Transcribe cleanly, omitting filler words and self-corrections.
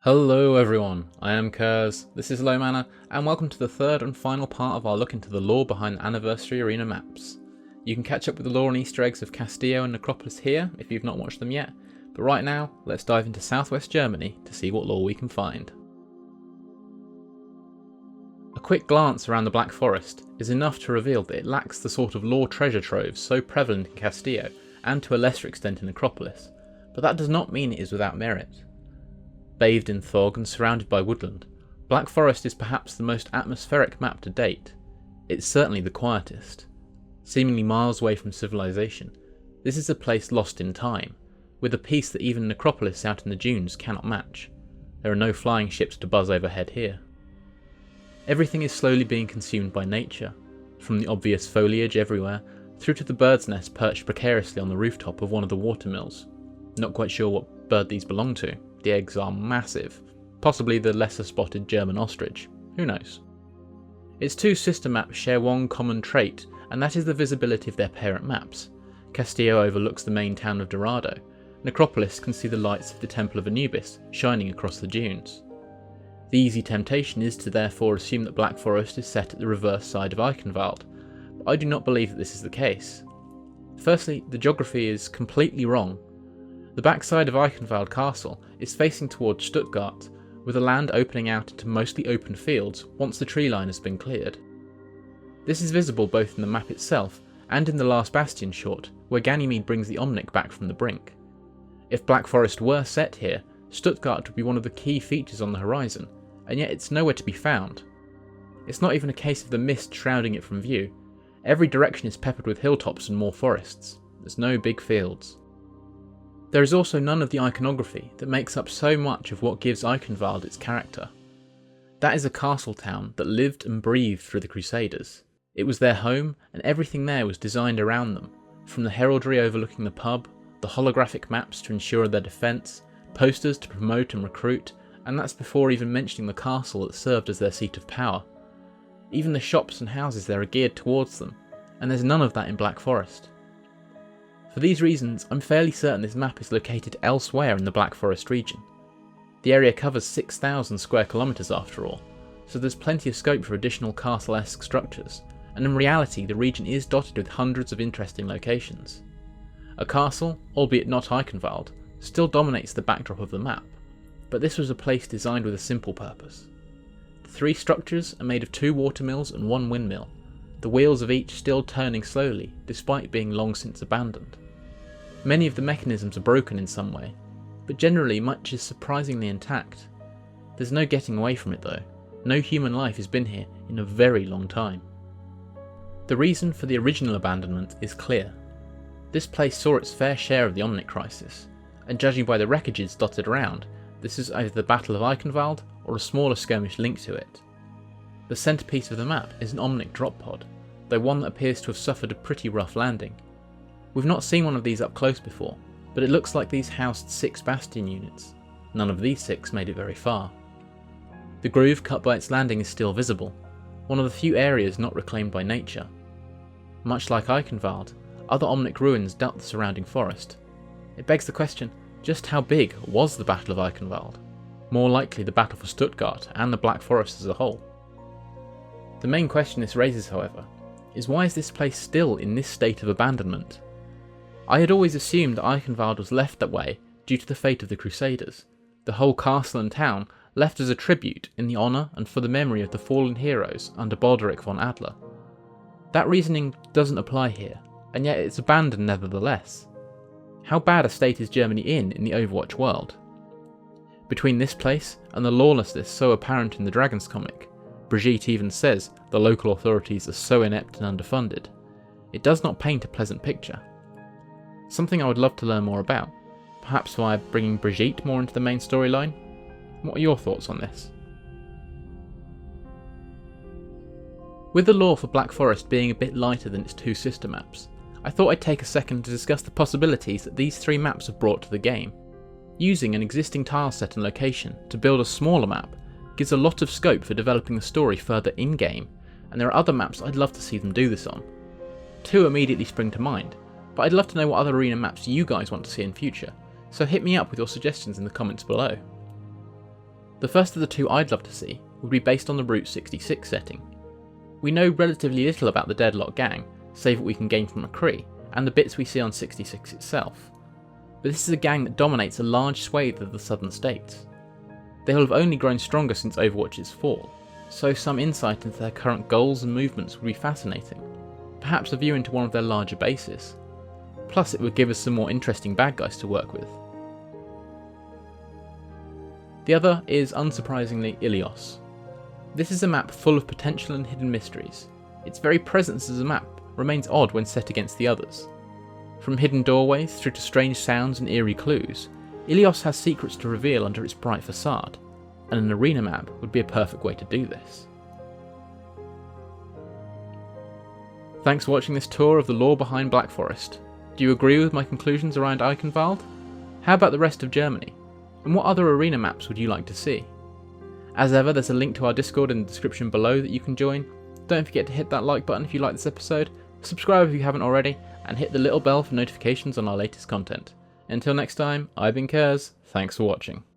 Hello everyone, I am Kurs, this is Low Mana, and welcome to the third and final part of our look into the lore behind Anniversary Arena maps. You can catch up with the lore and easter eggs of Castillo and Necropolis here if you've not watched them yet, but right now, let's dive into southwest Germany to see what lore we can find. A quick glance around the Black Forest is enough to reveal that it lacks the sort of lore treasure troves so prevalent in Castillo, and to a lesser extent in Necropolis, but that does not mean it is without merit. Bathed in fog and surrounded by woodland, Black Forest is perhaps the most atmospheric map to date. It's certainly the quietest. Seemingly miles away from civilization, this is a place lost in time, with a peace that even Necropolis out in the dunes cannot match. There are no flying ships to buzz overhead here. Everything is slowly being consumed by nature, from the obvious foliage everywhere, through to the bird's nest perched precariously on the rooftop of one of the watermills. Not quite sure what bird these belong to. The eggs are massive, possibly the lesser spotted German ostrich, who knows. Its two sister maps share one common trait, and that is the visibility of their parent maps. Castillo overlooks the main town of Dorado. Necropolis can see the lights of the Temple of Anubis shining across the dunes. The easy temptation is to therefore assume that Black Forest is set at the reverse side of Eichenwald, but I do not believe that this is the case. Firstly, the geography is completely wrong. The backside of Eichenwald Castle is facing towards Stuttgart, with the land opening out into mostly open fields once the tree line has been cleared. This is visible both in the map itself and in the last bastion shot, where Ganymede brings the Omnic back from the brink. If Black Forest were set here, Stuttgart would be one of the key features on the horizon, and yet it's nowhere to be found. It's not even a case of the mist shrouding it from view. Every direction is peppered with hilltops and more forests. There's no big fields. There is also none of the iconography that makes up so much of what gives Eichenwald its character. That is a castle town that lived and breathed through the Crusaders. It was their home, and everything there was designed around them, from the heraldry overlooking the pub, the holographic maps to ensure their defence, posters to promote and recruit, and that's before even mentioning the castle that served as their seat of power. Even the shops and houses there are geared towards them, and there's none of that in Black Forest. For these reasons, I'm fairly certain this map is located elsewhere in the Black Forest region. The area covers 6,000 square kilometres after all, so there's plenty of scope for additional castle-esque structures, and in reality the region is dotted with hundreds of interesting locations. A castle, albeit not Eichenwald, still dominates the backdrop of the map, but this was a place designed with a simple purpose. The three structures are made of 2 watermills and 1 windmill, the wheels of each still turning slowly despite being long since abandoned. Many of the mechanisms are broken in some way, but generally much is surprisingly intact. There's no getting away from it though. No human life has been here in a very long time. The reason for the original abandonment is clear. This place saw its fair share of the Omnic crisis, and judging by the wreckages dotted around, this is either the Battle of Eichenwald or a smaller skirmish linked to it. The centrepiece of the map is an Omnic drop pod, though one that appears to have suffered a pretty rough landing. We've not seen one of these up close before, but it looks like these housed 6 bastion units. None of these 6 made it very far. The groove cut by its landing is still visible, one of the few areas not reclaimed by nature. Much like Eichenwald, other Omnic ruins dot the surrounding forest. It begs the question, just how big was the Battle of Eichenwald? More likely the battle for Stuttgart and the Black Forest as a whole. The main question this raises, however, is why is this place still in this state of abandonment? I had always assumed that Eichenwald was left that way due to the fate of the Crusaders, the whole castle and town left as a tribute in the honour and for the memory of the fallen heroes under Balderic von Adler. That reasoning doesn't apply here, and yet it's abandoned nevertheless. How bad a state is Germany in the Overwatch world? Between this place and the lawlessness so apparent in the Dragons comic, Brigitte even says the local authorities are so inept and underfunded, it does not paint a pleasant picture. Something I would love to learn more about, perhaps via bringing Brigitte more into the main storyline. What are your thoughts on this? With the lore for Black Forest being a bit lighter than its 2 sister maps, I thought I'd take a second to discuss the possibilities that these 3 maps have brought to the game. Using an existing tile set and location to build a smaller map gives a lot of scope for developing the story further in-game, and there are other maps I'd love to see them do this on. 2 immediately spring to mind, but I'd love to know what other arena maps you guys want to see in future, so hit me up with your suggestions in the comments below. The first of the two I'd love to see would be based on the Route 66 setting. We know relatively little about the Deadlock gang, save what we can gain from McCree, and the bits we see on 66 itself. But this is a gang that dominates a large swathe of the southern states. They will have only grown stronger since Overwatch's fall, so some insight into their current goals and movements would be fascinating, perhaps a view into one of their larger bases. Plus it would give us some more interesting bad guys to work with. The other is, unsurprisingly, Ilios. This is a map full of potential and hidden mysteries. Its very presence as a map remains odd when set against the others. From hidden doorways through to strange sounds and eerie clues, Ilios has secrets to reveal under its bright facade, and an arena map would be a perfect way to do this. Thanks for watching this tour of the lore behind Black Forest. Do you agree with my conclusions around Eichenwald? How about the rest of Germany? And what other arena maps would you like to see? As ever, there's a link to our Discord in the description below that you can join. Don't forget to hit that like button if you like this episode, subscribe if you haven't already, and hit the little bell for notifications on our latest content. Until next time, I've been Kers, thanks for watching.